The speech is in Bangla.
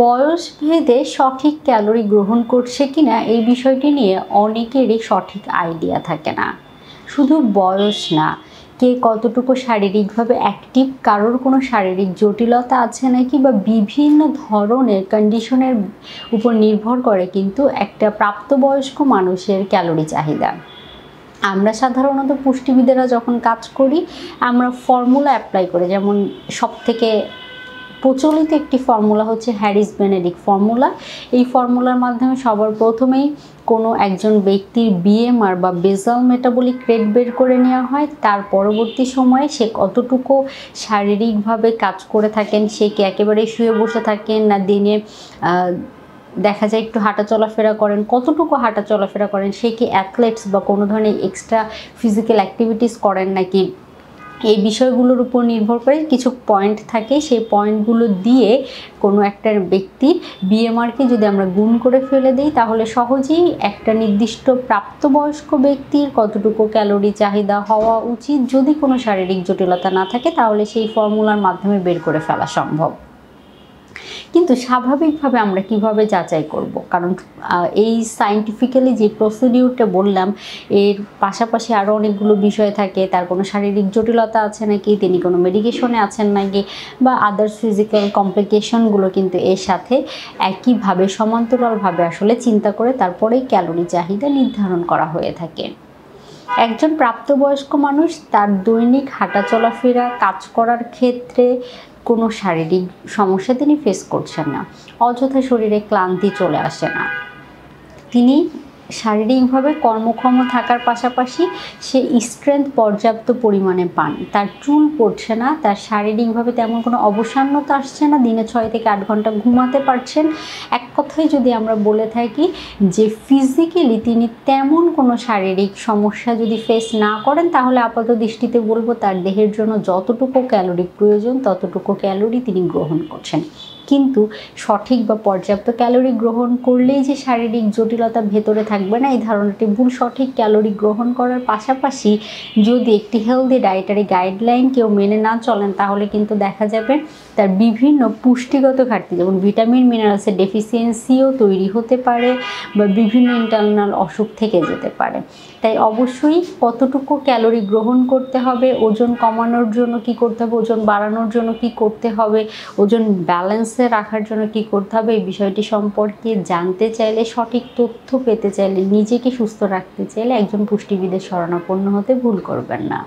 বয়স ভেদে সঠিক ক্যালোরি গ্রহণ করছে কিনা এই বিষয়টি নিয়ে অনেকেরই সঠিক আইডিয়া থাকে না। শুধু বয়স না, কে কতটুকু শারীরিকভাবে অ্যাক্টিভ, কারোর কোনো শারীরিক জটিলতা আছে নাকি, বা বিভিন্ন ধরনের কন্ডিশনের উপর নির্ভর করে কিন্তু একটা প্রাপ্তবয়স্ক মানুষের ক্যালোরি চাহিদা। আমরা সাধারণত পুষ্টিবিদেরা যখন কাজ করি আমরা ফর্মুলা অ্যাপ্লাই করি, যেমন সবথেকে প্রচলিত একটি ফর্মুলা হচ্ছে হ্যারিস বেনেডিক্ট ফর্মুলা। এই ফর্মুলার মাধ্যমে সবার প্রথমেই কোনো একজন ব্যক্তির বিএমআর বা বেসাল মেটাবলিক রেট বের করে নেওয়া হয়। তার পরবর্তী সময়ে সে কতটুকু শারীরিকভাবে কাজ করে থাকেন, সে কি একেবারে শুয়ে বসে থাকেন না দিনে দেখা যায় একটু হাঁটা চলাফেরা করেন, কতটুকু হাঁটা চলাফেরা করেন, সে কি অ্যাথলেটস বা কোনো ধরনের এক্সট্রা ফিজিক্যাল অ্যাক্টিভিটিস করেন নাকি, এই বিষয়গুলোর উপর নির্ভর করে কিছু পয়েন্ট থাকে। সেই পয়েন্টগুলো দিয়ে কোনো একটা ব্যক্তির বিএমআরকে যদি আমরা গুণ করে ফেলে দিই তাহলে সহজেই একটা নির্দিষ্ট প্রাপ্তবয়স্ক ব্যক্তির কতটুকু ক্যালোরি চাহিদা হওয়া উচিত, যদি কোনো শারীরিক জটিলতা না থাকে তাহলে সেই ফর্মুলার মাধ্যমে বের করে ফেলা সম্ভব। কিন্তু স্বাভাবিকভাবে আমরা কিভাবে যাচাই করব? কারণ এই সায়েন্টিফিক্যালি যে প্রসিডিউরটা বললাম এর পাশাপাশি আরও অনেকগুলো বিষয় থাকে। তার কোনো শারীরিক জটিলতা আছে নাকি, তিনি কোনো মেডিকেশনে আছেন নাকি, বা আদার্স ফিজিক্যাল কমপ্লিকেশনগুলো কিন্তু এর সাথে একইভাবে সমান্তরালভাবে আসলে চিন্তা করে তারপরেই ক্যালোরি চাহিদা নির্ধারণ করা হয়ে থাকে। একজন প্রাপ্তবয়স্ক মানুষ তার দৈনিক হাঁটা চলাফেরা কাজ করার ক্ষেত্রে কোনো শারীরিক সমস্যা তিনি ফেস করছেন না, অযথা শরীরে ক্লান্তি চলে আসে না, তিনি শারীরিকভাবে কর্মক্ষম থাকার পাশাপাশি সে স্ট্রেংথ পর্যাপ্ত পরিমাণে পান, তার চুল পড়ছে না, তার শারীরিকভাবে তেমন কোনো অবসান্যতা আসছে না, দিনে 6 থেকে 8 ঘন্টা ঘুমাতে পারছেন। এক কথায় যদি আমরা বলে থাকি যে ফিজিক্যালি তিনি তেমন কোনো শারীরিক সমস্যা যদি ফেস না করেন তাহলে আপাত দৃষ্টিতে বলবো তার দেহের জন্য যতটুকু ক্যালোরি প্রয়োজন ততটুকু ক্যালোরি তিনি গ্রহণ করছেন। কিন্তু সঠিক বা পর্যাপ্ত ক্যালোরি গ্রহণ করলেই যে শারীরিক জটিলতা ভেতরে থাকবে না, এই ধারণাটি ভুল। সঠিক ক্যালোরি গ্রহণ করার পাশাপাশি যদি একটি হেলদি ডায়েটারি গাইডলাইন কেউ মেনে না চলেন তাহলে কিন্তু দেখা যাবে তার বিভিন্ন পুষ্টিগত ঘাটতি, যেমন ভিটামিন মিনারেলসের ডেফিসিয়েন্সিও তৈরি হতে পারে বা বিভিন্ন ইন্টারনাল অসুখ থেকে যেতে পারে। তাই অবশ্যই কতটুকু ক্যালোরি গ্রহণ করতে হবে, ওজন কমানোর জন্য কি করতে হবে, ওজন বাড়ানোর জন্য কি করতে হবে, ওজন ব্যালেন্সে রাখার জন্য কি করতে হবে, এই বিষয়টি সম্পর্কে জানতে চাইলে, সঠিক তথ্য পেতে চাইলে, নিজেকে সুস্থ রাখতে চাইলে একজন পুষ্টিবিদের শরণাপন্ন হতে ভুল করবেন না।